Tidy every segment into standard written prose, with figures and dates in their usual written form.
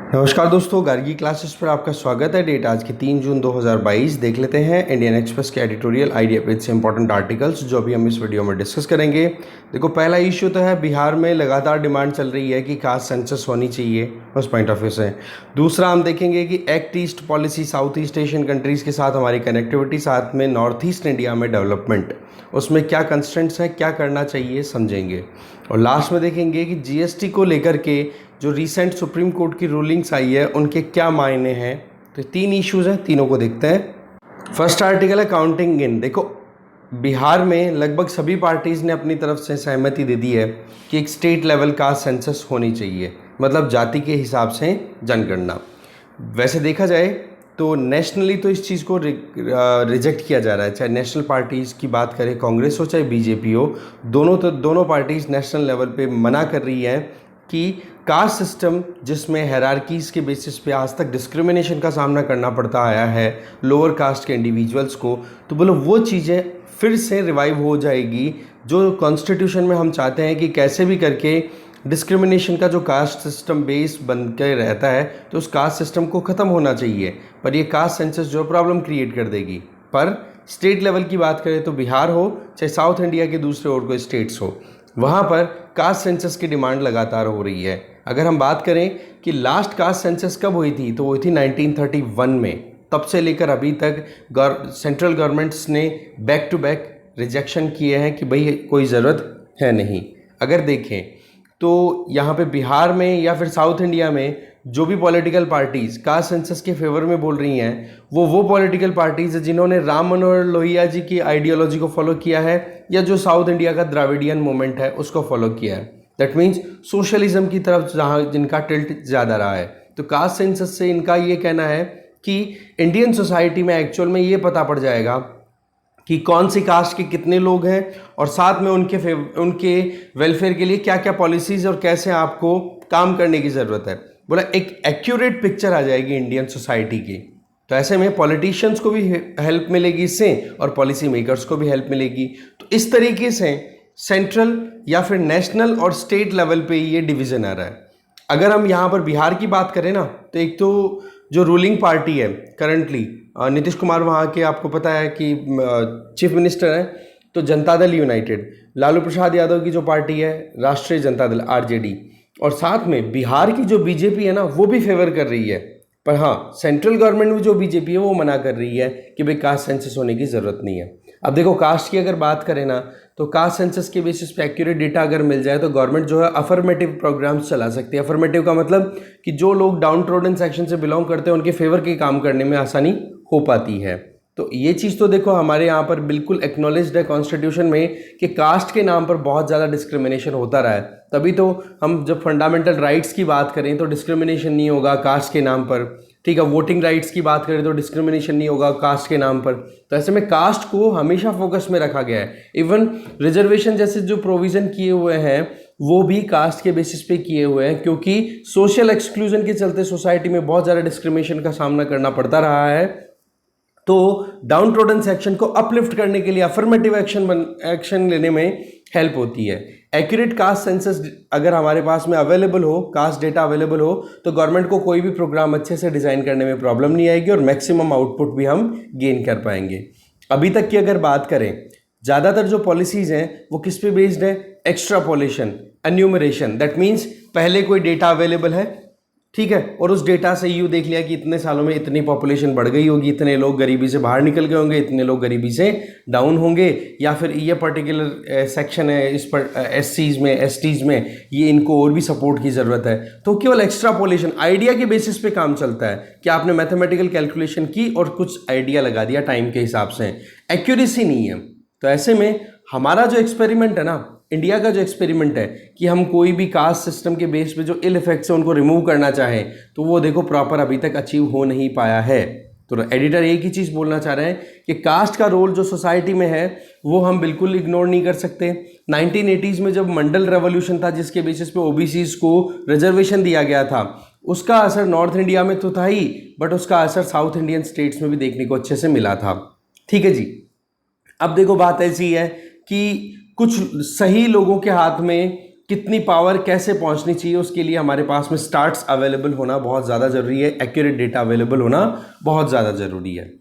नमस्कार दोस्तों, गार्गी क्लासेस पर आपका स्वागत है। डेट आज की 3 जून 2022। देख लेते हैं इंडियन एक्सप्रेस के एडिटोरियल आइडिया पेज से इंपॉर्टेंट आर्टिकल्स जो अभी हम इस वीडियो में डिस्कस करेंगे। देखो, पहला इश्यू तो है बिहार में लगातार डिमांड चल रही है कि कास्ट सेंसस होनी चाहिए उस पॉइंट ऑफ व्यू से। दूसरा हम देखेंगे कि act East policy, south east Asian countries के साथ हमारी कनेक्टिविटी, साथ में नॉर्थ ईस्ट इंडिया में डेवलपमेंट, उसमें क्या कंस्ट्रेंट्स हैं, क्या करना चाहिए, समझेंगे। और लास्ट में देखेंगे कि जीएसटी को लेकर के जो रिसेंट सुप्रीम कोर्ट की रूलिंग्स आई है उनके क्या मायने हैं। तो 3 इश्यूज़ हैं, तीनों को देखते हैं। फर्स्ट आर्टिकल है काउंटिंग इन। देखो, बिहार में लगभग सभी पार्टीज़ ने अपनी तरफ से सहमति दे दी है कि एक स्टेट लेवल का सेंसस होनी चाहिए, मतलब जाति के हिसाब से जनगणना। वैसे देखा जाए तो नेशनली तो इस चीज़ को रिजेक्ट किया जा रहा है, चाहे नेशनल पार्टीज़ की बात करें, कांग्रेस हो चाहे बीजेपी हो, दोनों पार्टीज़ नेशनल लेवल पे मना कर रही हैं कि कास्ट सिस्टम जिसमें हायरार्कीज़ के बेसिस पे आज तक डिस्क्रिमिनेशन का सामना करना पड़ता आया है लोअर कास्ट के इंडिविजुअल्स को, तो बोलो वो चीज़ें फिर से रिवाइव हो जाएगी। जो कॉन्स्टिट्यूशन में हम चाहते हैं कि कैसे भी करके डिस्क्रिमिनेशन का जो कास्ट सिस्टम बेस बन के रहता है तो उस कास्ट सिस्टम को ख़त्म होना चाहिए, पर ये कास्ट सेंसस जो प्रॉब्लम क्रिएट कर देगी। पर स्टेट लेवल की बात करें तो बिहार हो चाहे साउथ इंडिया के दूसरे और कोई स्टेट्स हो, वहाँ पर कास्ट सेंसस की डिमांड लगातार हो रही है। अगर हम बात करें कि लास्ट कास्ट सेंसस कब हुई थी, तो हुई थी 1931 में। तब से लेकर अभी तक सेंट्रल गवर्नमेंट्स ने बैक टू बैक रिजेक्शन किए हैं कि भाई कोई ज़रूरत है नहीं। अगर देखें तो यहाँ पे बिहार में या फिर साउथ इंडिया में जो भी पॉलिटिकल पार्टीज़ कास्ट सेंसस के फेवर में बोल रही हैं वो पॉलिटिकल पार्टीज़ है जिन्होंने राम मनोहर लोहिया जी की आइडियोलॉजी को फॉलो किया है या जो साउथ इंडिया का द्राविडियन मूवमेंट है उसको फॉलो किया है। दैट मीन्स सोशलिज्म की तरफ जहाँ जिनका टिल्ट ज़्यादा रहा है। तो कास्ट सेंसस से इनका ये कहना है कि इंडियन सोसाइटी में एक्चुअल में ये पता पड़ जाएगा कि कौन सी कास्ट के कितने लोग हैं और साथ में उनके वेलफेयर के लिए क्या क्या पॉलिसीज़ और कैसे आपको काम करने की ज़रूरत है। बोला एक एक्यूरेट पिक्चर आ जाएगी इंडियन सोसाइटी की। तो ऐसे में पॉलिटिशियंस को भी हेल्प मिलेगी इससे और पॉलिसी मेकर्स को भी हेल्प मिलेगी। तो इस तरीके से सेंट्रल या फिर नेशनल और स्टेट लेवल पे ये डिवीज़न आ रहा है। अगर हम यहाँ पर बिहार की बात करें ना, तो एक तो जो रूलिंग पार्टी है करंटली, नीतीश कुमार वहाँ के आपको पता है कि चीफ मिनिस्टर हैं, तो जनता दल यूनाइटेड, लालू प्रसाद यादव की जो पार्टी है राष्ट्रीय जनता दल आरजेडी, और साथ में बिहार की जो बीजेपी है ना वो भी फेवर कर रही है। पर हाँ, सेंट्रल गवर्नमेंट में जो बीजेपी है वो मना कर रही है कि भाई कास्ट सेंसस होने की ज़रूरत नहीं है। अब देखो, कास्ट की अगर बात करें ना तो कास्ट सेंसस के बेसिस पे एक्यूरेट डेटा अगर मिल जाए तो गवर्नमेंट जो है अफर्मेटिव प्रोग्राम्स चला सकती है। अफर्मेटिव का मतलब कि जो लोग डाउन ट्रोडन सेक्शन से बिलोंग करते हैं उनके फेवर के काम करने में आसानी हो पाती है। तो ये चीज़ तो देखो हमारे यहाँ पर बिल्कुल एक्नॉलेज्ड है कॉन्स्टिट्यूशन में कि कास्ट के नाम पर बहुत ज़्यादा डिस्क्रिमिनेशन होता रहा है। तभी तो हम जब फंडामेंटल राइट्स की बात करें तो डिस्क्रिमिनेशन नहीं होगा कास्ट के नाम पर, ठीक है। वोटिंग राइट्स की बात करें तो डिस्क्रिमिनेशन नहीं होगा कास्ट के नाम पर। तो ऐसे में कास्ट को हमेशा फोकस में रखा गया है। इवन रिजर्वेशन जैसे जो प्रोविज़न किए हुए हैं वो भी कास्ट के बेसिस पे किए हुए हैं, क्योंकि सोशल एक्सक्लूजन के चलते सोसाइटी में बहुत ज़्यादा डिस्क्रिमिनेशन का सामना करना पड़ता रहा है। तो डाउन ट्रोडन सेक्शन को अपलिफ्ट करने के लिए अफर्मेटिव एक्शन लेने में हेल्प होती है। एक्यूरेट कास्ट सेंसस अगर हमारे पास में अवेलेबल हो, कास्ट डेटा अवेलेबल हो, तो गवर्नमेंट को कोई भी प्रोग्राम अच्छे से डिज़ाइन करने में प्रॉब्लम नहीं आएगी और मैक्सिमम आउटपुट भी हम गेन कर पाएंगे। अभी तक की अगर बात करें, ज़्यादातर जो पॉलिसीज़ हैं वो किस पे बेस्ड है? Extrapolation, enumeration. दैट मीन्स पहले कोई डेटा अवेलेबल है, ठीक है, और उस डेटा से यूँ देख लिया कि इतने सालों में इतनी पॉपुलेशन बढ़ गई होगी, इतने लोग गरीबी से बाहर निकल गए होंगे, इतने लोग गरीबी से डाउन होंगे, या फिर ये पर्टिकुलर सेक्शन है इस पर एससीज में, एसटीज में, ये इनको और भी सपोर्ट की ज़रूरत है। तो केवल एक्स्ट्रापोलेशन आइडिया के बेसिस पे काम चलता है कि आपने मैथमेटिकल कैलकुलेशन की और कुछ आइडिया लगा दिया टाइम के हिसाब से, एक्यूरेसी नहीं है। तो ऐसे में हमारा जो एक्सपेरिमेंट है ना, इंडिया का जो एक्सपेरिमेंट है कि हम कोई भी कास्ट सिस्टम के बेस पे जो इल इफेक्ट्स है उनको रिमूव करना चाहें, तो वो देखो प्रॉपर अभी तक अचीव हो नहीं पाया है। तो एडिटर एक ही चीज़ बोलना चाह रहे हैं कि कास्ट का रोल जो सोसाइटी में है वो हम बिल्कुल इग्नोर नहीं कर सकते। 1980s में जब मंडल रेवोल्यूशन था जिसके बेसिस पे ओबीसीज को रिजर्वेशन दिया गया था, उसका असर नॉर्थ इंडिया में तो था ही, बट उसका असर साउथ इंडियन स्टेट्स में भी देखने को अच्छे से मिला था। ठीक है जी। अब देखो बात ऐसी है कि कुछ सही लोगों के हाथ में कितनी पावर कैसे पहुंचनी चाहिए, उसके लिए हमारे पास में स्टार्ट्स अवेलेबल होना बहुत ज़्यादा ज़रूरी है, एक्यूरेट डेटा अवेलेबल होना बहुत ज़्यादा ज़रूरी है।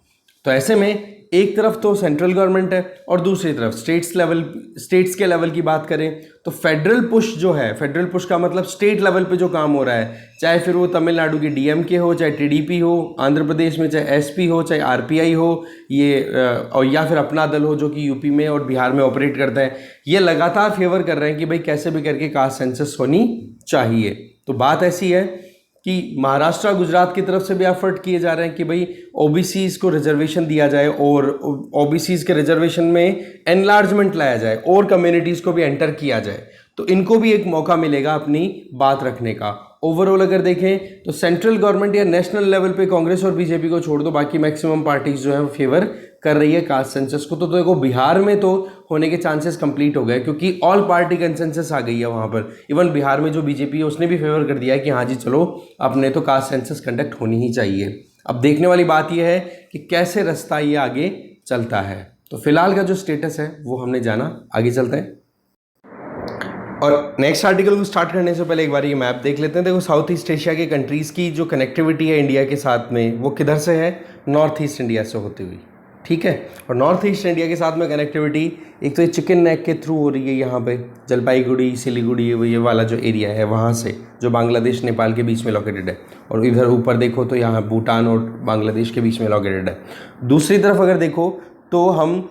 तो ऐसे में एक तरफ तो सेंट्रल गवर्नमेंट है और दूसरी तरफ स्टेट्स के लेवल की बात करें तो फेडरल पुश जो है, फेडरल पुश का मतलब स्टेट लेवल पे जो काम हो रहा है, चाहे फिर वो तमिलनाडु की डीएमके हो, चाहे टीडीपी हो, आंध्र प्रदेश में चाहे एसपी हो, चाहे आरपीआई हो, ये और या फिर अपना दल हो जो कि यूपी में और बिहार में ऑपरेट करता है, ये लगातार फेवर कर रहे हैं कि भाई कैसे भी करके कास्ट सेंसस होनी चाहिए। तो बात ऐसी है कि महाराष्ट्र गुजरात की तरफ से भी एफर्ट किए जा रहे हैं कि भाई ओबीसीज को रिजर्वेशन दिया जाए और ओबीसीज के रिजर्वेशन में एनलार्जमेंट लाया जाए और कम्युनिटीज़ को भी एंटर किया जाए, तो इनको भी एक मौका मिलेगा अपनी बात रखने का। ओवरऑल अगर देखें तो सेंट्रल गवर्नमेंट या नेशनल लेवल पे कांग्रेस और बीजेपी को छोड़ दो, बाकी मैक्सिमम पार्टीज जो है वो फेवर कर रही है कास्ट सेंसस को। तो देखो बिहार में तो होने के चांसेस कंप्लीट हो गए क्योंकि ऑल पार्टी कंसेंसस आ गई है वहाँ पर। इवन बिहार में जो बीजेपी है उसने भी फेवर कर दिया है कि हाँ जी चलो अपने तो कास्ट सेंसस कंडक्ट होनी ही चाहिए। अब देखने वाली बात यह है कि कैसे रास्ता ये आगे चलता है। तो फिलहाल का जो स्टेटस है वो हमने जाना, आगे चलते हैं। और नेक्स्ट आर्टिकल को स्टार्ट करने से पहले एक बार ये मैप देख लेते हैं। देखो साउथ ईस्ट एशिया के कंट्रीज़ की जो कनेक्टिविटी है इंडिया के साथ में वो किधर से है, नॉर्थ ईस्ट इंडिया से होती हुई, ठीक है। और नॉर्थ ईस्ट इंडिया के साथ में कनेक्टिविटी एक तो ये चिकन नेक के थ्रू हो रही है, यहाँ पे जलपाईगुड़ी सिलीगुड़ी ये वाला जो एरिया है वहाँ से, जो बांग्लादेश नेपाल के बीच में लोकेटेड है। और इधर ऊपर देखो तो यहाँ भूटान और बांग्लादेश के बीच में लोकेटेड है। दूसरी तरफ अगर देखो तो हम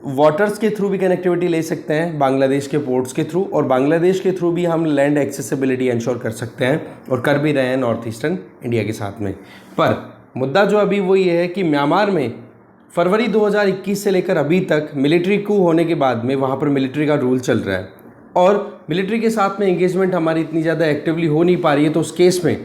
वाटर्स के थ्रू भी कनेक्टिविटी ले सकते हैं, बांग्लादेश के पोर्ट्स के थ्रू, और बांग्लादेश के थ्रू भी हम लैंड एक्सेसिबिलिटी इंश्योर कर सकते हैं और कर भी रहे हैं नॉर्थ ईस्टर्न इंडिया के साथ में। पर मुद्दा जो अभी वो ये है कि म्यांमार में फरवरी 2021 से लेकर अभी तक मिलिट्री कू होने के बाद में वहाँ पर मिलिट्री का रूल चल रहा है और मिलिट्री के साथ में एंगेजमेंट हमारी इतनी ज़्यादा एक्टिवली हो नहीं पा रही है। तो उस केस में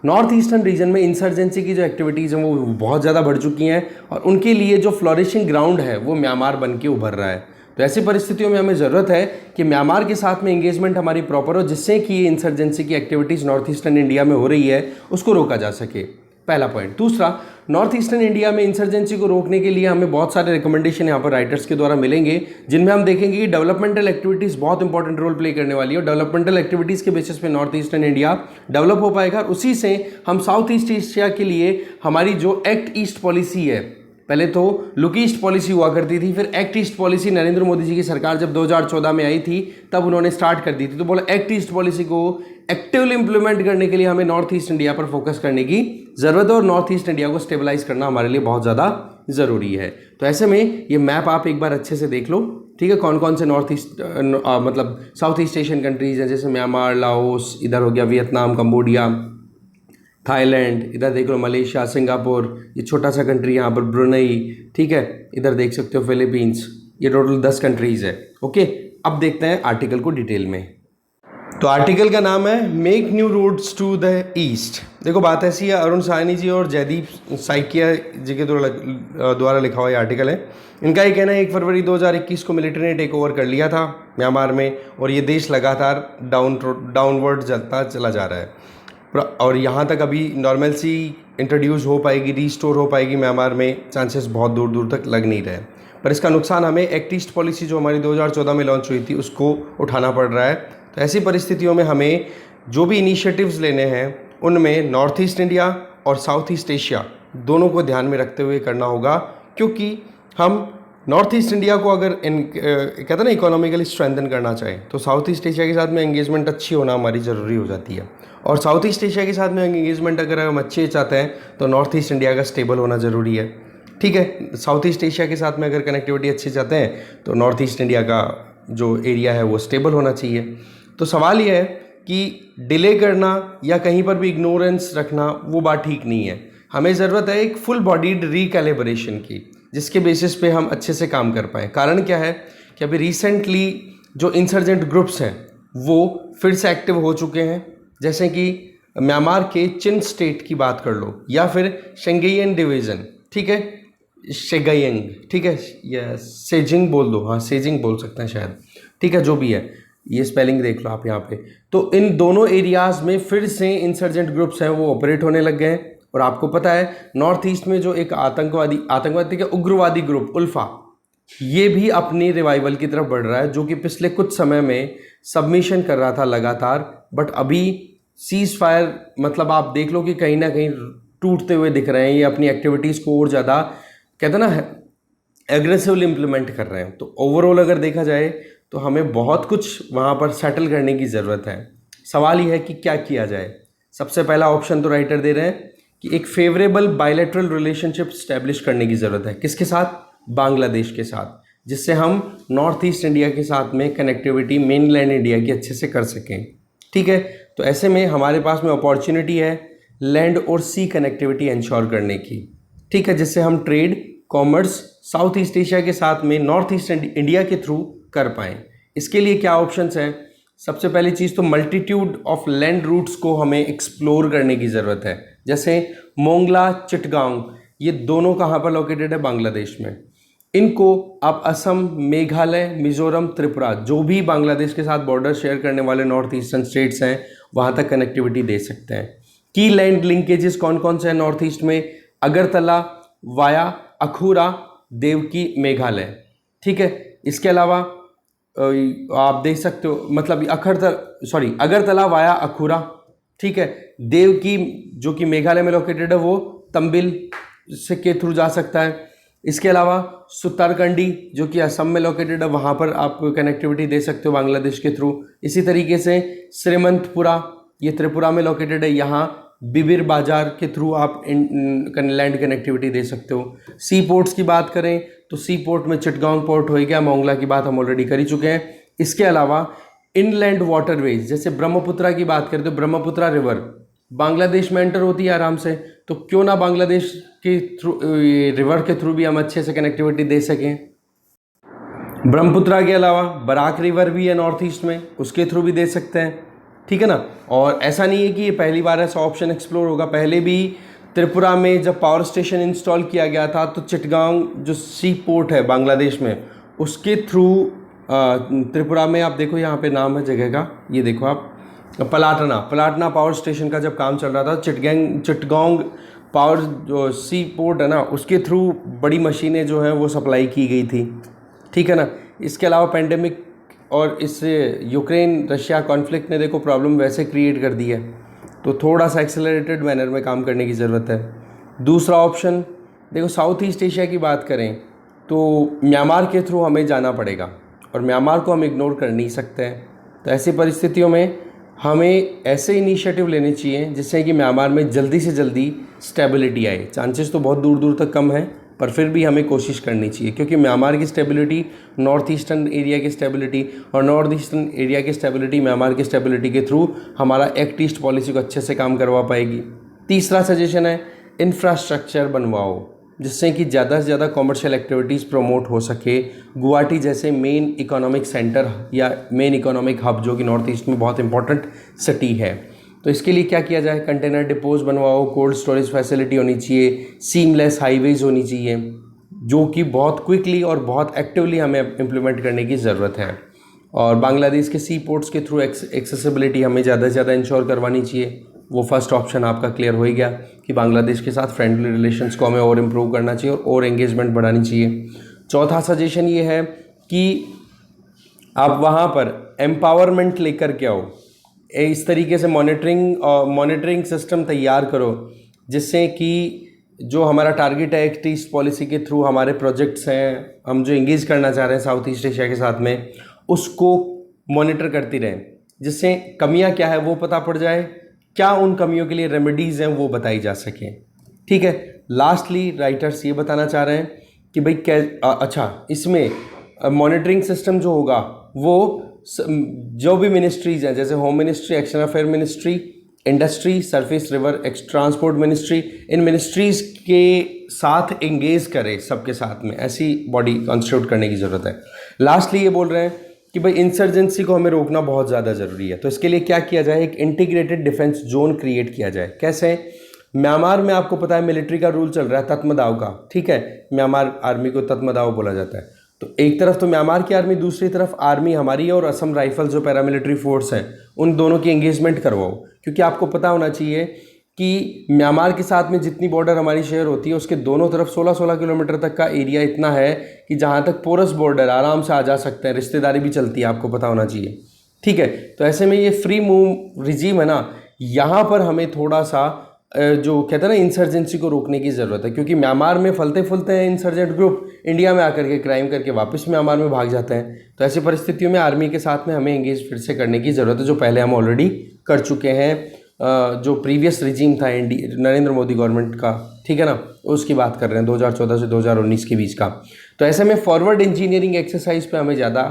नॉर्थ ईस्टर्न रीजन में इंसर्जेंसी की जो एक्टिविटीज़ हैं वो बहुत ज़्यादा बढ़ चुकी हैं और उनके लिए जो फ्लोरिशिंग ग्राउंड है वो म्यांमार बन के उभर रहा है। तो ऐसी परिस्थितियों में हमें ज़रूरत है कि म्यांमार के साथ में एंगेजमेंट हमारी प्रॉपर हो, जिससे कि ये इंसर्जेंसी की एक्टिविटीज़ नॉर्थ ईस्टर्न इंडिया में हो रही है उसको रोका जा सके, पहला पॉइंट। दूसरा, नॉर्थ ईस्टर्न इंडिया में इंसर्जेंसी को रोकने के लिए हमें बहुत सारे रिकमेंडेशन यहाँ पर राइटर्स के द्वारा मिलेंगे, जिनमें हम देखेंगे कि डेवलपमेंटल एक्टिविटीज़ बहुत इंपॉर्टेंट रोल प्ले करने वाली है और डेवलपमेंटल एक्टिविटीज़ के बेसिस पे नॉर्थ ईस्टर्न इंडिया डेवलप हो पाएगा। उसी से हम साउथ ईस्ट एशिया के लिए हमारी जो एक्ट ईस्ट पॉलिसी है, पहले तो लुक ईस्ट पॉलिसी हुआ करती थी, फिर Act East policy Narendra Modi ji की सरकार जब 2014 में आई थी तब उन्होंने स्टार्ट कर दी थी। तो बोला एक्ट ईस्ट पॉलिसी को एक्टिवली इंप्लीमेंट करने के लिए हमें नॉर्थ ईस्ट इंडिया पर फोकस करने की ज़रूरत है और नॉर्थ ईस्ट इंडिया को स्टेबलाइज करना हमारे लिए बहुत ज़्यादा ज़रूरी है। तो ऐसे में ये मैप आप एक बार अच्छे से देख लो, ठीक है। कौन कौन से नॉर्थ ईस्ट मतलब साउथ ईस्ट एशियन कंट्रीज़ हैं, जैसे म्यांमार, लाओस, इधर हो गया वियतनाम, कंबोडिया, थाईलैंड, इधर देख लो मलेशिया, सिंगापुर, ये छोटा सा कंट्री यहाँ पर ब्रुनई, ठीक है। इधर देख सकते हो फिलीपींस, ये टोटल 10 कंट्रीज़ है, ओके। अब देखते हैं आर्टिकल को डिटेल में। तो आर्टिकल का नाम है make new routes to the east. देखो बात ऐसी है, अरुण साहनी जी और जयदीप साइकिया जी के द्वारा लिखा हुआ ये आर्टिकल है। इनका ये कहना है 1 फरवरी 2021 को मिलिट्री ने टेक ओवर कर लिया था म्यांमार में और ये देश लगातार डाउनवर्ड चलता चला जा रहा है और यहाँ तक अभी नॉर्मलसी इंट्रोड्यूस हो पाएगी, रीस्टोर हो पाएगी म्यांमार में, चांसेस बहुत दूर दूर तक लग नहीं रहे। पर इसका नुकसान हमें एक्ट ईस्ट पॉलिसी जो हमारी 2014 में लॉन्च हुई थी उसको उठाना पड़ रहा है। तो ऐसी परिस्थितियों में हमें जो भी इनिशिएटिव्स लेने हैं उनमें नॉर्थ ईस्ट इंडिया और साउथ ईस्ट एशिया दोनों को ध्यान में रखते हुए करना होगा, क्योंकि हम नॉर्थ ईस्ट इंडिया को अगर कहते हैं ना इकोनॉमिकली स्ट्रेंथन करना चाहें तो साउथ ईस्ट एशिया के साथ में एंगेजमेंट अच्छी होना हमारी ज़रूरी हो जाती है। और साउथ ईस्ट एशिया के साथ में एंगेजमेंट अगर हम अच्छे चाहते हैं तो नॉर्थ ईस्ट इंडिया का स्टेबल होना ज़रूरी है, ठीक है। साउथ ईस्ट एशिया के साथ में अगर कनेक्टिविटी अच्छी चाहते हैं तो नॉर्थ ईस्ट इंडिया का जो एरिया है वो स्टेबल होना चाहिए। तो सवाल ये है कि डिले करना या कहीं पर भी इग्नोरेंस रखना वो बात ठीक नहीं है। हमें ज़रूरत है एक फुल बॉडीड रिकैलिब्रेशन की, जिसके बेसिस पे हम अच्छे से काम कर पाएँ। कारण क्या है कि अभी रिसेंटली जो इंसर्जेंट ग्रुप्स हैं वो फिर से एक्टिव हो चुके हैं, जैसे कि म्यांमार के चिन स्टेट की बात कर लो या फिर शेंगेयन डिवीज़न, ठीक है, शेगायंग, ठीक है, या सेजिंग बोल दो, हाँ सेजिंग बोल सकते हैं शायद, ठीक है, जो भी है ये स्पेलिंग देख लो आप यहाँ पे। तो इन दोनों एरियाज़ में फिर से इंसर्जेंट ग्रुप्स हैं वो ऑपरेट होने लग गए हैं। और आपको पता है नॉर्थ ईस्ट में जो एक आतंकवादी क्या उग्रवादी ग्रुप उल्फा, ये भी अपनी रिवाइवल की तरफ बढ़ रहा है, जो कि पिछले कुछ समय में सबमिशन कर रहा था लगातार, बट अभी सीज फायर मतलब आप देख लो कि कहीं ना कहीं टूटते हुए दिख रहे हैं। ये अपनी एक्टिविटीज़ को और ज़्यादा कहते हैं ना एग्रेसिवली इम्प्लीमेंट कर रहे हैं। तो ओवरऑल अगर देखा जाए तो हमें बहुत कुछ वहाँ पर सेटल करने की ज़रूरत है। सवाल ये है कि क्या किया जाए। सबसे पहला ऑप्शन तो राइटर दे रहे हैं कि एक फेवरेबल बायलैटरल रिलेशनशिप स्टैब्लिश करने की ज़रूरत है। किसके साथ? बांग्लादेश के साथ, जिससे हम नॉर्थ ईस्ट इंडिया के साथ में कनेक्टिविटी मेनलैंड इंडिया की अच्छे से कर सकें। ठीक है, तो ऐसे में हमारे पास में अपॉर्चुनिटी है लैंड और सी कनेक्टिविटी इंश्योर करने की। ठीक है, जिससे हम trade commerce south east Asia के साथ में नॉर्थ ईस्ट इंडिया के थ्रू कर पाएँ। इसके लिए क्या ऑप्शंस हैं? सबसे पहली चीज़ तो मल्टीट्यूड ऑफ लैंड रूट्स को हमें एक्सप्लोर करने की ज़रूरत है। जैसे मोंगला, चिटगांव, ये दोनों कहाँ पर लोकेटेड है? बांग्लादेश में। इनको आप असम, मेघालय, मिजोरम, त्रिपुरा, जो भी बांग्लादेश के साथ बॉर्डर शेयर करने वाले नॉर्थ ईस्टर्न स्टेट्स हैं, वहाँ तक कनेक्टिविटी दे सकते हैं। की लैंड लिंकेजेस कौन कौन से हैं नॉर्थ ईस्ट में? अगरतला वाया अखूरा, देवकी, मेघालय। ठीक है, इसके अलावा आप देख सकते हो मतलब अगरतला वाया अखूरा। ठीक है, देवकी जो कि मेघालय में लोकेटेड है वो तंबिल से के थ्रू जा सकता है। इसके अलावा सुतारकंडी जो कि असम में लोकेटेड है, वहाँ पर आप कनेक्टिविटी दे सकते हो बांग्लादेश के थ्रू। इसी तरीके से श्रीमंतपुरा, ये त्रिपुरा में लोकेटेड है, यहाँ बिबिर बाजार के थ्रू आप लैंड कनेक्टिविटी दे सकते हो। सी पोर्ट्स की बात करें तो सी पोर्ट में चिटगांव पोर्ट हो गया, मोंगला की बात हम ऑलरेडी कर ही चुके हैं। इसके अलावा इनलैंड वाटरवेज, जैसे ब्रह्मपुत्रा की बात करें तो ब्रह्मपुत्रा रिवर बांग्लादेश में एंटर होती है आराम से, तो क्यों ना बांग्लादेश के थ्रू रिवर के थ्रू भी हम अच्छे से कनेक्टिविटी दे सकें। ब्रह्मपुत्रा के अलावा बराक रिवर भी है नॉर्थ ईस्ट में, उसके थ्रू भी दे सकते हैं। ठीक है ना, और ऐसा नहीं है कि ये पहली बार ऐसा ऑप्शन एक्सप्लोर होगा। पहले भी त्रिपुरा में जब पावर स्टेशन इंस्टॉल किया गया था तो चिटगांव जो सी पोर्ट है बांग्लादेश में, उसके थ्रू त्रिपुरा में आप देखो यहाँ पे नाम है जगह का, ये देखो आप पलाटना पावर स्टेशन का जब काम चल रहा था, चिटगांव पावर जो सी पोर्ट है ना, उसके थ्रू बड़ी मशीनें जो हैं वो सप्लाई की गई थी। ठीक है ना, इसके अलावा पेंडेमिक और इससे यूक्रेन रशिया कॉन्फ्लिक्ट ने देखो प्रॉब्लम वैसे क्रिएट कर दी है, तो थोड़ा सा एक्सेलरेटेड मैनर में काम करने की ज़रूरत है। दूसरा ऑप्शन देखो, साउथ ईस्ट एशिया की बात करें तो म्यांमार के थ्रू हमें जाना पड़ेगा, और म्यांमार को हम इग्नोर कर नहीं सकते हैं। तो ऐसी परिस्थितियों में हमें ऐसे इनिशिएटिव लेने चाहिए जिससे कि म्यांमार में जल्दी से जल्दी स्टेबिलिटी आए। चांसेस तो बहुत दूर दूर तक कम है, पर फिर भी हमें कोशिश करनी चाहिए, क्योंकि म्यांमार की स्टेबिलिटी नॉर्थ ईस्टर्न एरिया की स्टेबिलिटी, और नॉर्थ ईस्टर्न एरिया की स्टेबिलिटी म्यांमार की स्टेबिलिटी के थ्रू हमारा एक्ट ईस्ट पॉलिसी को अच्छे से काम करवा पाएगी। तीसरा सजेशन है इंफ्रास्ट्रक्चर बनवाओ, जिससे कि ज़्यादा से ज़्यादा कॉमर्शियल एक्टिविटीज़ प्रमोट हो सके। गुवाहाटी जैसे मेन इकोनॉमिक सेंटर या मेन इकोनॉमिक हब जो कि नॉर्थ ईस्ट में बहुत इंपॉर्टेंट सिटी है, तो इसके लिए क्या किया जाए? कंटेनर डिपोज बनवाओ, कोल्ड स्टोरेज फैसिलिटी होनी चाहिए, सीमलेस हाईवेज होनी चाहिए, जो कि बहुत क्विकली और बहुत एक्टिवली हमें इम्प्लीमेंट करने की ज़रूरत है। और बांग्लादेश के सी पोर्ट्स के थ्रू एक्सेसिबिलिटी हमें ज़्यादा से ज़्यादा इंश्योर करवानी चाहिए। वो फर्स्ट ऑप्शन आपका क्लियर हो ही गया कि बांग्लादेश के साथ फ्रेंडली रिलेशंस को हमें और इम्प्रूव करना चाहिए और एंगेजमेंट बढ़ानी चाहिए। चौथा सजेशन ये है कि आप वहाँ पर एम्पावरमेंट लेकर के आओ, इस तरीके से मॉनिटरिंग सिस्टम तैयार करो, जिससे कि जो हमारा टारगेट है एक्ट ईस्ट पॉलिसी के थ्रू हमारे प्रोजेक्ट्स हैं, हम जो इंगेज करना चाह रहे हैं साउथ ईस्ट एशिया के साथ में, उसको मॉनिटर करती रहें, जिससे कमियां क्या है वो पता पड़ जाए, क्या उन कमियों के लिए रेमेडीज़ हैं वो बताई जा सकें। ठीक है, लास्टली राइटर्स ये बताना चाह रहे हैं कि भाई इसमें मॉनिटरिंग सिस्टम जो होगा वो जो भी मिनिस्ट्रीज़ हैं, जैसे home ministry, external affair ministry, industry, surface river transport ministry, इन मिनिस्ट्रीज़ के साथ एंगेज करें, सबके साथ में ऐसी बॉडी कॉन्स्टिट्यूट करने की ज़रूरत है। लास्टली ये बोल रहे हैं कि भाई इंसर्जेंसी को हमें रोकना बहुत ज़्यादा ज़रूरी है, तो इसके लिए क्या किया जाए? एक इंटीग्रेटेड डिफेंस जोन क्रिएट किया जाए। कैसे? म्यांमार में आपको पता है मिलिट्री का रूल चल रहा है तत्मदाव का, ठीक है, म्यांमार आर्मी को तत्मदाव बोला जाता है। तो एक तरफ तो म्यांमार की आर्मी, दूसरी तरफ आर्मी हमारी है और असम राइफल्स जो पैरामिलिट्री फोर्स है, उन दोनों की एंगेजमेंट करवाओ, क्योंकि आपको पता होना चाहिए कि म्यांमार के साथ में जितनी बॉर्डर हमारी शेयर होती है उसके दोनों तरफ 16-16 किलोमीटर तक का एरिया इतना है कि जहाँ तक पोरस बॉर्डर आराम से आ जा सकते हैं, रिश्तेदारी भी चलती है, आपको पता होना चाहिए। ठीक है, तो ऐसे में ये फ्री मूव रिजीम है ना, यहाँ पर हमें थोड़ा सा जो कहते हैं ना इंसर्जेंसी को रोकने की ज़रूरत है, क्योंकि म्यांमार में फलते फूलते हैं इंसर्जेंट ग्रुप, इंडिया में आकर के क्राइम करके वापस म्यांमार में भाग जाते हैं। तो ऐसी परिस्थितियों में आर्मी के साथ में हमें एंगेज फिर से करने की ज़रूरत है, जो पहले हम ऑलरेडी कर चुके हैं। जो प्रीवियस रिजीम था नरेंद्र मोदी गवर्नमेंट का, ठीक है ना, उसकी बात कर रहे हैं 2014 से 2019 के बीच का। तो ऐसे में फॉरवर्ड इंजीनियरिंग एक्सरसाइज पे हमें ज़्यादा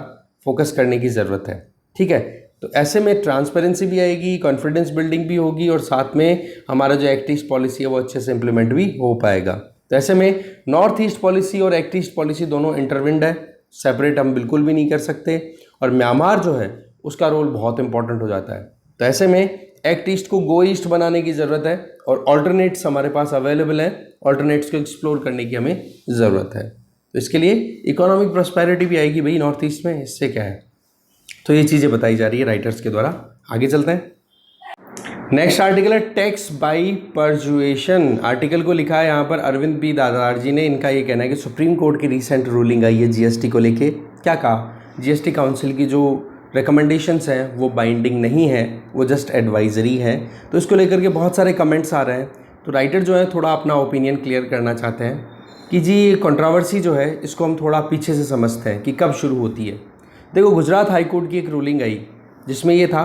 फोकस करने की ज़रूरत है। ठीक है, तो ऐसे में ट्रांसपेरेंसी भी आएगी, कॉन्फिडेंस बिल्डिंग भी होगी, और साथ में हमारा जो एक्ट ईस्ट पॉलिसी है वो अच्छे से इंप्लीमेंट भी हो पाएगा। तो ऐसे में नॉर्थ ईस्ट पॉलिसी और एक्ट ईस्ट पॉलिसी दोनों इंटरविंड है, सेपरेट हम बिल्कुल भी नहीं कर सकते, और म्यांमार जो है उसका रोल बहुत इंपॉर्टेंट हो जाता है। तो ऐसे में एक्ट ईस्ट को गो ईस्ट बनाने की ज़रूरत है, और ऑल्टरनेट्स हमारे पास अवेलेबल हैं, ऑल्टरनेट्स को एक्सप्लोर करने की हमें ज़रूरत है। तो इसके लिए इकोनॉमिक प्रॉस्पेरिटी भी आएगी भाई नॉर्थ ईस्ट में, इससे क्या है। तो ये चीज़ें बताई जा रही है राइटर्स के द्वारा। आगे चलते हैं। नेक्स्ट आर्टिकल है टैक्स बाई परजुएशन। आर्टिकल को लिखा है यहाँ पर अरविंद पी दादार जी ने। इनका ये कहना है कि सुप्रीम कोर्ट की रिसेंट रूलिंग आई है जीएसटी को लेके। क्या कहा, जीएसटी काउंसिल की जो रिकमेंडेशंस हैं वो बाइंडिंग नहीं है, वो जस्ट एडवाइजरी है। तो इसको लेकर के बहुत सारे कमेंट्स आ रहे हैं। तो राइटर जो है थोड़ा अपना ओपिनियन क्लियर करना चाहते हैं कि जी ये कंट्रोवर्सी जो है इसको हम थोड़ा पीछे से समझते हैं कि कब शुरू होती है। देखो, गुजरात हाई कोर्ट की एक रूलिंग आई जिसमें ये था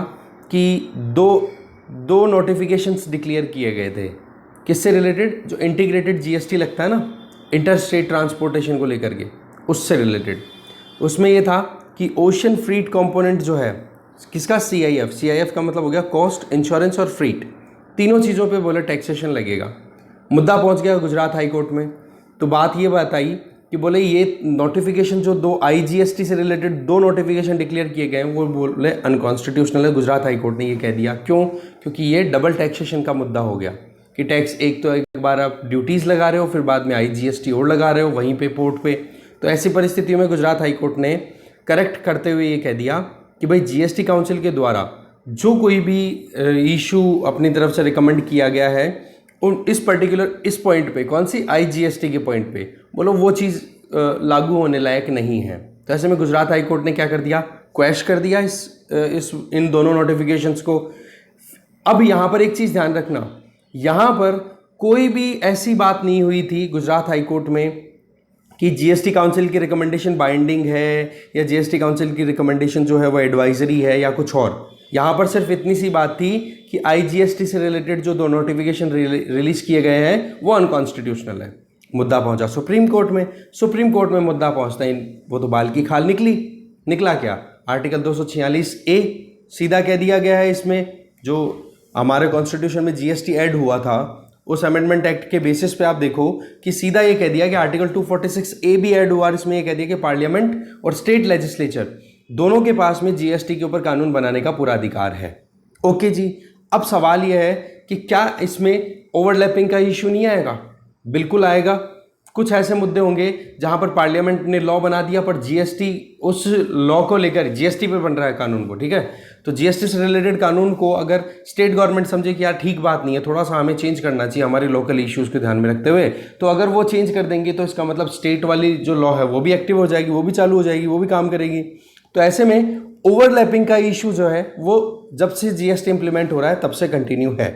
कि दो नोटिफिकेशंस डिक्लेयर किए गए थे। किससे रिलेटेड? जो इंटीग्रेटेड जीएसटी लगता है ना इंटर स्टेट ट्रांसपोर्टेशन को लेकर के, उससे रिलेटेड। उसमें ये था कि ओशन फ्रीट कंपोनेंट जो है किसका, सीआईएफ का मतलब हो गया कॉस्ट, इंश्योरेंस और फ्रीट, तीनों चीज़ों पे बोले टैक्सेशन लगेगा। मुद्दा पहुंच गया गुजरात हाई कोर्ट में। तो बात ये बताई कि बोले ये नोटिफिकेशन जो दो आईजीएसटी से रिलेटेड दो नोटिफिकेशन डिक्लेयर किए गए हैं वो बोले अनकॉन्स्टिट्यूशनल है। गुजरात हाई कोर्ट ने ये कह दिया। क्यों? क्योंकि ये डबल टैक्सेशन का मुद्दा हो गया कि टैक्स एक तो एक बार आप ड्यूटीज़ लगा रहे हो, फिर बाद में आईजीएसटी और लगा रहे हो वहीं पे पोर्ट पे। तो ऐसी परिस्थितियों में गुजरात हाई कोर्ट ने करेक्ट करते हुए ये कह दिया कि भाई जीएसटी काउंसिल के द्वारा जो कोई भी इशू अपनी तरफ से रिकमेंड किया गया है उन इस पर्टिकुलर इस पॉइंट पे, कौन सी, आईजीएसटी के पॉइंट पे, बोलो वो चीज़ लागू होने लायक नहीं है। तो ऐसे में गुजरात हाई कोर्ट ने क्या कर दिया, क्वैश कर दिया इन दोनों नोटिफिकेशंस को। अब यहाँ पर एक चीज़ ध्यान रखना, यहाँ पर कोई भी ऐसी बात नहीं हुई थी गुजरात हाई कोर्ट में कि जीएसटी काउंसिल की रिकमेंडेशन बाइंडिंग है या जीएसटी काउंसिल की रिकमेंडेशन जो है वो एडवाइजरी है या कुछ और। यहाँ पर सिर्फ इतनी सी बात थी कि आईजीएसटी से रिलेटेड जो दो नोटिफिकेशन रिलीज किए गए हैं वो अनकॉन्स्टिट्यूशनल है। मुद्दा पहुंचा सुप्रीम कोर्ट में। सुप्रीम कोर्ट में मुद्दा पहुंचता ही वो तो बाल की खाल निकला क्या, आर्टिकल 246A सीधा कह दिया गया है। इसमें जो हमारे कॉन्स्टिट्यूशन में जीएसटी ऐड हुआ था उस अमेंडमेंट एक्ट के बेसिस पे आप देखो कि सीधा ये कह दिया कि आर्टिकल 246A भी ऐड हुआ। इसमें ये कह दिया कि पार्लियामेंट और स्टेट लेजिस्लेचर दोनों के पास में जीएसटी के ऊपर कानून बनाने का पूरा अधिकार है। ओके जी, अब सवाल यह है कि क्या इसमें ओवरलैपिंग का इश्यू नहीं आएगा? बिल्कुल आएगा। कुछ ऐसे मुद्दे होंगे जहां पर पार्लियामेंट ने लॉ बना दिया पर जीएसटी उस लॉ को लेकर जीएसटी पे बन रहा है कानून को, ठीक है। तो जीएसटी से रिलेटेड कानून को अगर स्टेट गवर्नमेंट समझे कि यार ठीक बात नहीं है, थोड़ा सा हमें चेंज करना चाहिए हमारे लोकल इश्यूज़ को ध्यान में रखते हुए, तो अगर वो चेंज कर देंगे तो इसका मतलब स्टेट वाली जो लॉ है वो भी एक्टिव हो जाएगी, वो भी चालू हो जाएगी, वो भी काम करेगी। तो ऐसे में ओवरलैपिंग का इशू जो है वो जब से जीएसटी इंप्लीमेंट हो रहा है तब से कंटिन्यू है।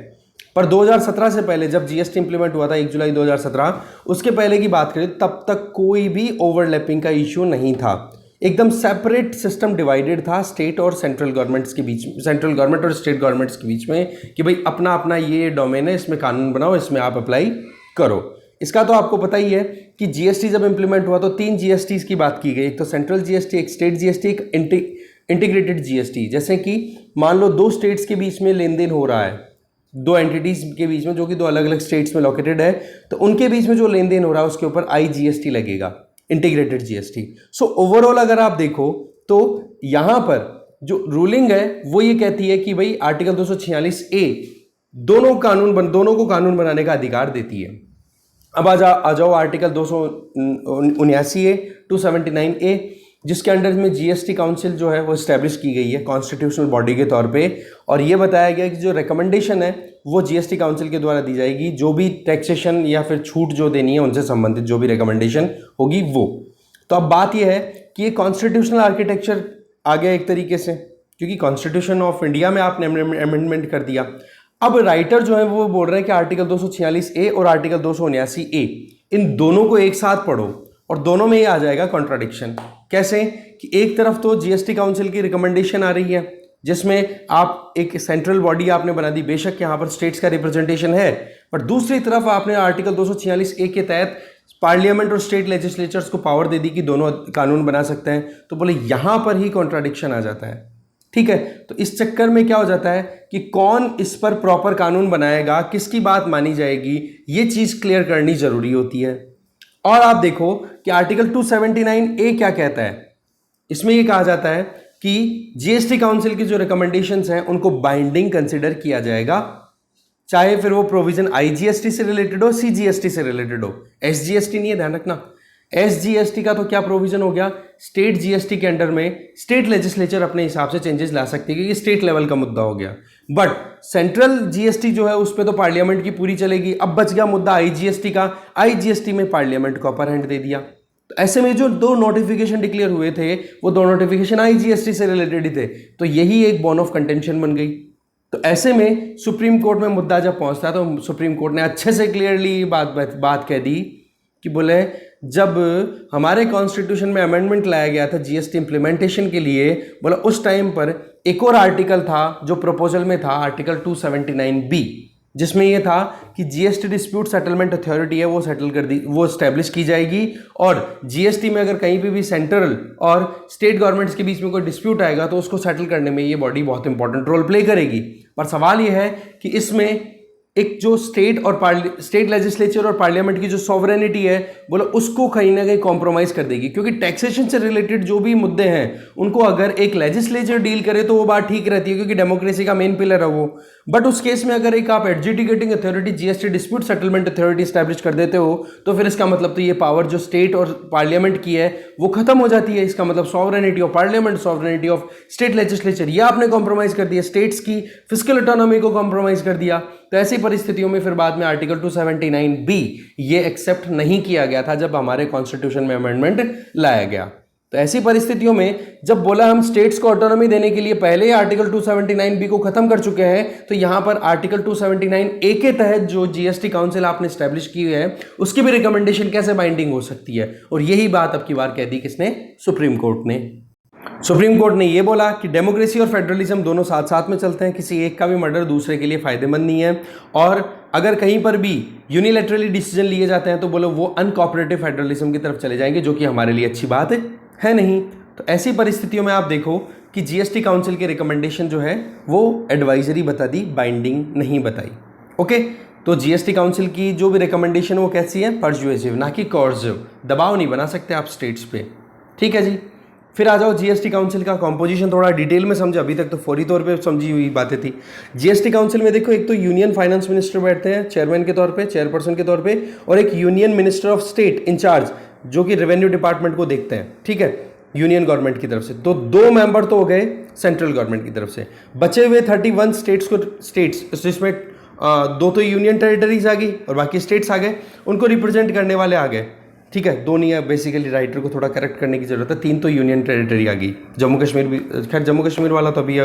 पर 2017 से पहले जब जीएसटी इंप्लीमेंट हुआ था 1 जुलाई 2017, उसके पहले की बात करें तब तक कोई भी ओवरलैपिंग का इशू नहीं था। एकदम सेपरेट सिस्टम डिवाइडेड था स्टेट और सेंट्रल गवर्नमेंट्स के बीच में, सेंट्रल गवर्नमेंट और स्टेट गवर्नमेंट्स के बीच में कि भाई अपना अपना ये डोमेन है, इसमें कानून बनाओ, इसमें आप अप्लाई करो। इसका तो आपको पता ही है कि जीएसटी जब इंप्लीमेंट हुआ तो 3 जीएसटी की बात की गई, एक तो सेंट्रल जीएसटी, एक स्टेट जीएसटी, एक इंटीग्रेटेड जीएसटी। जैसे कि मान लो 2 स्टेट्स के बीच में लेन देन हो रहा है, 2 एंटिटीज के बीच में जो कि 2 अलग अलग स्टेट्स में लोकेटेड है, तो उनके बीच में जो लेन देन हो रहा है उसके ऊपर आईजीएसटी लगेगा, इंटीग्रेटेड जीएसटी। सो ओवरऑल अगर आप देखो तो यहां पर जो रूलिंग है वो ये कहती है कि भाई आर्टिकल 246A दोनों को कानून बनाने का अधिकार देती है। अब आ जाओ आर्टिकल 279A, 279A। जिसके अंडर में जीएसटी काउंसिल जो है वो इस्टेब्लिश की गई है कॉन्स्टिट्यूशनल बॉडी के तौर पे, और ये बताया गया कि जो रिकमेंडेशन है वो जीएसटी काउंसिल के द्वारा दी जाएगी, जो भी टैक्सेशन या फिर छूट जो देनी है उनसे संबंधित जो भी रिकमेंडेशन होगी वो। तो अब बात यह है कि ये कॉन्स्टिट्यूशनल आर्किटेक्चर आ गया एक तरीके से, क्योंकि कॉन्स्टिट्यूशन ऑफ इंडिया में आपने अमेंडमेंट कर दिया। अब राइटर जो है वो बोल रहे हैं कि आर्टिकल 246A और आर्टिकल 279A इन दोनों को एक साथ पढ़ो, और दोनों में ये आ जाएगा कॉन्ट्राडिक्शन। कैसे कि एक तरफ तो जीएसटी काउंसिल की रिकमेंडेशन आ रही है जिसमें आप एक सेंट्रल बॉडी आपने बना दी, बेशक यहाँ पर स्टेट्स का रिप्रेजेंटेशन है, पर दूसरी तरफ आपने आर्टिकल 246A के तहत पार्लियामेंट और स्टेट लेजिस्लेचर्स को पावर दे दी कि दोनों कानून बना सकते हैं। तो बोले यहां पर ही कॉन्ट्राडिक्शन आ जाता है। ठीक है, तो इस चक्कर में क्या हो जाता है कि कौन इस पर प्रॉपर कानून बनाएगा, किसकी बात मानी जाएगी, ये चीज क्लियर करनी जरूरी होती है। और आप देखो कि आर्टिकल 279A क्या कहता है। इसमें यह कहा जाता है कि जीएसटी काउंसिल की जो रिकमेंडेशंस हैं उनको बाइंडिंग कंसिडर किया जाएगा, चाहे फिर वो प्रोविजन आईजीएसटी से रिलेटेड हो, सीजीएसटी से रिलेटेड हो। एसजीएसटी नहीं है, ध्यान रखना। एसजीएसटी का तो क्या प्रोविजन हो गया, स्टेट जीएसटी के अंडर में स्टेट लेजिस्लेचर अपने हिसाब से चेंजेस ला सकती है क्योंकि स्टेट लेवल का मुद्दा हो गया। बट सेंट्रल जीएसटी जो है उस पर तो पार्लियामेंट की पूरी चलेगी। अब बच गया मुद्दा आईजीएसटी का, आईजीएसटी में पार्लियामेंट को अपर हैंड दे दिया। तो ऐसे में जो दो नोटिफिकेशन डिक्लेयर हुए थे वो दो नोटिफिकेशन आईजीएसटी से रिलेटेड ही थे, तो यही एक बोन ऑफ कंटेंशन बन गई। तो ऐसे में सुप्रीम कोर्ट में मुद्दा जब पहुंचता तो सुप्रीम कोर्ट ने अच्छे से क्लियरली बात कह दी कि बोले जब हमारे कॉन्स्टिट्यूशन में अमेंडमेंट लाया गया था जीएसटी इंप्लीमेंटेशन के लिए, बोला उस टाइम पर एक और आर्टिकल था जो प्रपोजल में था, आर्टिकल 279B, जिसमें यह था कि जीएसटी डिस्प्यूट सेटलमेंट अथॉरिटी है वो सेटल कर दी, वो स्टैब्लिश की जाएगी, और जीएसटी में अगर कहीं पे भी सेंट्रल और स्टेट गवर्नमेंट्स के बीच में कोई डिस्प्यूट आएगा तो उसको सेटल करने में ये बॉडी बहुत इंपॉर्टेंट रोल प्ले करेगी। पर सवाल यह है कि इसमें एक जो स्टेट लेजिस्लेचर और पार्लियामेंट की जो सॉवरेनिटी है बोलो उसको कहीं ना कहीं कॉम्प्रोमाइज कर देगी, क्योंकि टैक्सेशन से रिलेटेड जो भी मुद्दे हैं उनको अगर एक लेजिस्लेचर डील करे तो वो बात ठीक रहती है क्योंकि डेमोक्रेसी का मेन पिलर है वो। बट उस केस में अगर एक आप adjudicating authority GST dispute settlement authority establish कर देते हो तो फिर इसका मतलब तो ये पावर जो स्टेट और पार्लियामेंट की है वो खत्म हो जाती है। इसका मतलब sovereignty of parliament, sovereignty of state legislature, ये आपने कॉम्प्रोमाइज कर दिया, स्टेट्स की फिस्कल ऑटोनॉमी को कॉम्प्रोमाइज कर दिया। तो ऐसी परिस्थितियों में फिर बाद में आर्टिकल 279B ये एक्सेप्ट नहीं किया गया था जब हमारे कॉन्स्टिट्यूशन में अमेंडमेंट लाया गया। तो ऐसी परिस्थितियों में जब बोला हम स्टेट्स को ऑटोनॉमी देने के लिए पहले ही आर्टिकल 279B को खत्म कर चुके हैं, तो यहां पर आर्टिकल 279A के तहत जो जीएसटी काउंसिल आपने स्टैब्लिश की है उसकी भी रिकमेंडेशन कैसे बाइंडिंग हो सकती है। और यही बात अब की बार कह दी किसने, सुप्रीम कोर्ट ने। सुप्रीम कोर्ट ने यह बोला कि डेमोक्रेसी और फेडरलिज्म दोनों साथ साथ में चलते हैं, किसी एक का भी मर्डर दूसरे के लिए फायदेमंद नहीं है, और अगर कहीं पर भी यूनिलैटरली डिसीजन लिए जाते हैं तो बोलो वो अनकोऑपरेटिव फेडरलिज्म की तरफ चले जाएंगे, जो कि हमारे लिए अच्छी बात है नहीं। तो ऐसी परिस्थितियों में आप देखो कि जीएसटी काउंसिल की रिकमेंडेशन जो है वो एडवाइजरी बता दी, बाइंडिंग नहीं बताई। ओके, तो जीएसटी काउंसिल की जो भी रिकमेंडेशन वो कैसी है, पर्सुएसिव ना कि कोर्सिव, दबाव नहीं बना सकते आप स्टेट्स पे। ठीक है जी, फिर आ जाओ जीएसटी काउंसिल का कॉम्पोजिशन थोड़ा डिटेल में समझो, अभी तक तो फौरी तौर पे समझी हुई बातें थी। जीएसटी काउंसिल में देखो एक तो यूनियन फाइनेंस मिनिस्टर बैठते हैं चेयरमैन के तौर पे, चेयरपर्सन के तौर पे, और एक union minister of state incharge जो कि रेवेन्यू डिपार्टमेंट को देखते हैं। ठीक है, यूनियन गवर्नमेंट की तरफ से। तो 2 मेंबर तो हो गए सेंट्रल गवर्नमेंट की तरफ से, बचे हुए 31 स्टेट्स जिसमें 2 तो यूनियन टेरिटरीज आ गई और बाकी स्टेट्स आ गए, उनको रिप्रेजेंट करने वाले आ गए। ठीक है, 2 नहीं है, बेसिकली राइटर को थोड़ा करेक्ट करने की जरूरत है, 3 तो यूनियन टेरिटरी आ गई। जम्मू कश्मीर भी, खैर जम्मू कश्मीर वाला तो अभी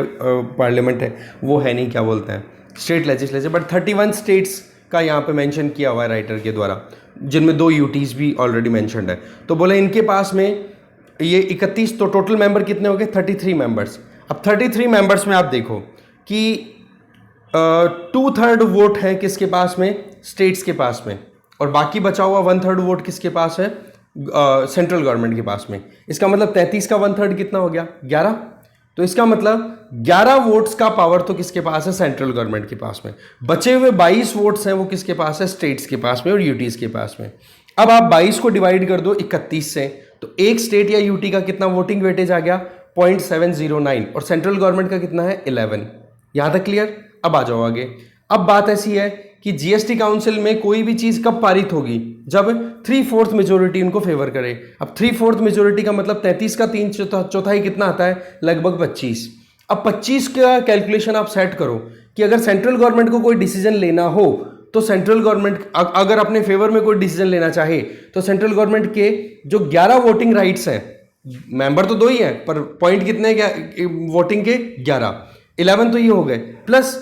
पार्लियामेंट है, वो है नहीं, क्या बोलते हैं, स्टेट लेजिस्लेचर। बट 31 स्टेट्स का यहाँ पे मेंशन किया हुआ है राइटर के द्वारा, जिनमें 2 यूटीज भी ऑलरेडी मेंशन्ड है। तो बोले इनके पास में ये 31, तो टोटल मेंबर कितने हो गए, 33 मेंबर्स। अब 33 मेंबर्स में आप देखो कि 2/3 वोट है किसके पास में, स्टेट्स के पास में, और बाकी बचा हुआ 1/3 वोट किसके पास है, सेंट्रल गवर्नमेंट के पास में। इसका मतलब 33 का 1/3 कितना हो गया, 11। तो इसका मतलब 11 वोट्स का पावर तो किसके पास है, सेंट्रल गवर्नमेंट के पास में। बचे हुए 22 वोट्स हैं वो किसके पास है, स्टेट्स के पास में और यूटीज के पास में। अब आप 22 को डिवाइड कर दो 31 से, तो एक स्टेट या यूटी का कितना वोटिंग वेटेज आ गया, 0.709, और सेंट्रल गवर्नमेंट का कितना है, 11। यहां तक क्लियर। अब आ जाओ आगे। अब बात ऐसी है कि जीएसटी काउंसिल में कोई भी चीज कब पारित होगी, जब 3/4 मेजोरिटी उनको फेवर करे। अब 3/4 मेजोरिटी का मतलब 33 का 3/4 कितना आता है, लगभग 25। अब 25 का कैलकुलेशन आप सेट करो कि अगर सेंट्रल गवर्नमेंट को कोई डिसीजन लेना हो तो सेंट्रल गवर्नमेंट अगर अपने फेवर में कोई डिसीजन लेना चाहे तो सेंट्रल गवर्नमेंट के जो 11 वोटिंग राइट्स हैं, मेंबर तो 2 ही हैं पर पॉइंट कितने क्या वोटिंग के 11 तो ये हो गए, प्लस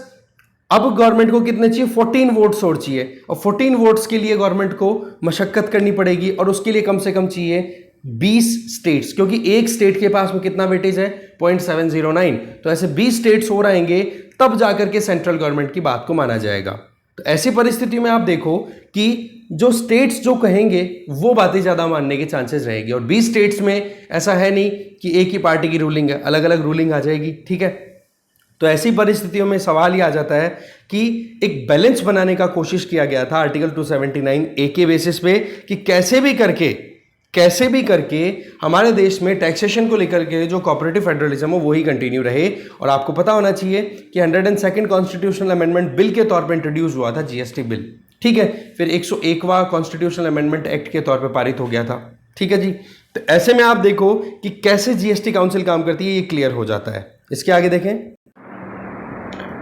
अब गवर्नमेंट को कितने चाहिए, 14 वोट्स और चाहिए। और 14 वोट्स के लिए गवर्नमेंट को मशक्कत करनी पड़ेगी और उसके लिए कम से कम चाहिए 20 स्टेट्स, क्योंकि एक स्टेट के पास में कितना वेटेज है 0.709, तो ऐसे 20 स्टेट्स और आएंगे तब जाकर के सेंट्रल गवर्नमेंट की बात को माना जाएगा। तो ऐसी परिस्थिति में आप देखो कि जो स्टेट्स जो कहेंगे वो बातें ज्यादा मानने के चांसेस रहेगी। और 20 स्टेट्स में ऐसा है नहीं कि एक ही पार्टी की रूलिंग है, अलग अलग रूलिंग आ जाएगी, ठीक है। तो ऐसी परिस्थितियों में सवाल ये आ जाता है कि एक बैलेंस बनाने का कोशिश किया गया था आर्टिकल 279A के बेसिस पे कि कैसे भी करके हमारे देश में टैक्सेशन को लेकर के जो कोऑपरेटिव फेडरलिज्म हो वही कंटिन्यू रहे। और आपको पता होना चाहिए कि 102nd कॉन्स्टिट्यूशनल अमेंडमेंट बिल के तौर पर इंट्रोड्यूस हुआ था जीएसटी बिल, ठीक है। फिर 101वां कॉन्स्टिट्यूशनल अमेंडमेंट एक्ट के तौर पर पारित हो गया था, ठीक है जी। तो ऐसे में आप देखो कि कैसे जीएसटी काउंसिल काम करती है, ये क्लियर हो जाता है। इसके आगे देखें,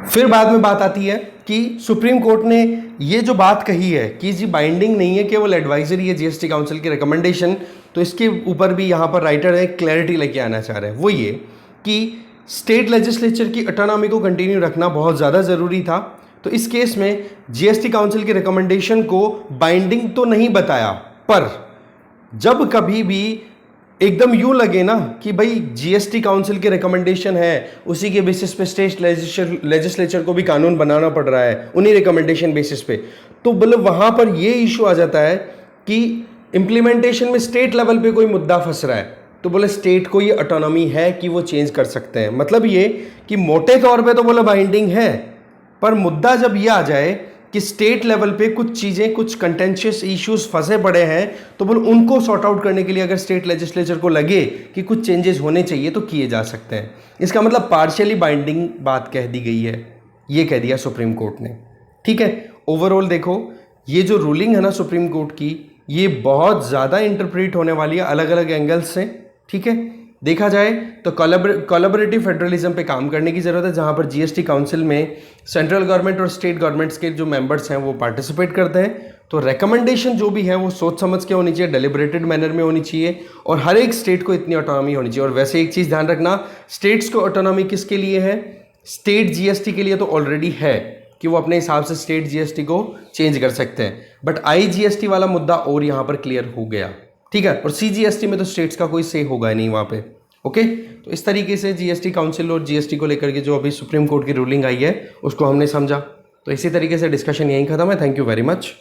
फिर बाद में बात आती है कि सुप्रीम कोर्ट ने ये जो बात कही है कि जी बाइंडिंग नहीं है, केवल एडवाइजरी है जीएसटी काउंसिल की रिकमेंडेशन, तो इसके ऊपर भी यहाँ पर राइटर है क्लैरिटी लेके आना चाह रहे हैं। वो ये कि स्टेट लेजिस्लेचर की ऑटोनॉमी को कंटिन्यू रखना बहुत ज़्यादा ज़रूरी था। तो इस केस में जीएसटी काउंसिल की रिकमेंडेशन को बाइंडिंग तो नहीं बताया, पर जब कभी भी एकदम यूं लगे ना कि भाई जीएसटी काउंसिल की रिकमेंडेशन है, उसी के बेसिस पे स्टेट लेजिस्लेचर को भी कानून बनाना पड़ रहा है उन्हीं रिकमेंडेशन बेसिस पे, तो मतलब वहां पर ये इशू आ जाता है कि इम्प्लीमेंटेशन में स्टेट लेवल पे कोई मुद्दा फंस रहा है, तो बोले स्टेट को ये ऑटोनॉमी है कि वो चेंज कर सकते हैं। मतलब ये कि मोटे तौर पे तो बोले बाइंडिंग है, पर मुद्दा जब ये आ जाए कि स्टेट लेवल पे कुछ चीज़ें, कुछ कंटेंशियस इश्यूज फंसे पड़े हैं, तो बोल उनको सॉर्ट आउट करने के लिए अगर स्टेट लेजिस्लेचर को लगे कि कुछ चेंजेस होने चाहिए तो किए जा सकते हैं। इसका मतलब पार्शियली बाइंडिंग बात कह दी गई है, ये कह दिया सुप्रीम कोर्ट ने, ठीक है। ओवरऑल देखो ये जो रूलिंग है ना सुप्रीम कोर्ट की, ये बहुत ज़्यादा इंटरप्रेट होने वाली है अलग अलग एंगल्स से, ठीक है। देखा जाए तो कोलैबोरेटिव फेडरलिज्म पे काम करने की ज़रूरत है, जहाँ पर जीएसटी काउंसिल में सेंट्रल गवर्नमेंट और स्टेट गवर्नमेंट्स के जो मेंबर्स हैं वो पार्टिसिपेट करते हैं। तो रिकमेंडेशन जो भी है वो सोच समझ के होनी चाहिए, डेलिब्रेटेड मैनर में होनी चाहिए, और हर एक स्टेट को इतनी ऑटोनॉमी होनी चाहिए। और वैसे एक चीज़ ध्यान रखना, स्टेट्स को ऑटोनॉमी किसके लिए है, स्टेट जीएसटी के लिए तो ऑलरेडी है कि वो अपने हिसाब से स्टेट जीएसटी को चेंज कर सकते हैं, बट आईजीएसटी वाला मुद्दा और यहाँ पर क्लियर हो गया, ठीक है। और सीजीएसटी में तो स्टेट्स का कोई से होगा नहीं वहाँ पे, ओके। तो इस तरीके से जीएसटी काउंसिल और जीएसटी को लेकर के जो अभी सुप्रीम कोर्ट की रूलिंग आई है उसको हमने समझा। तो इसी तरीके से डिस्कशन यहीं खत्म है। Thank you very much.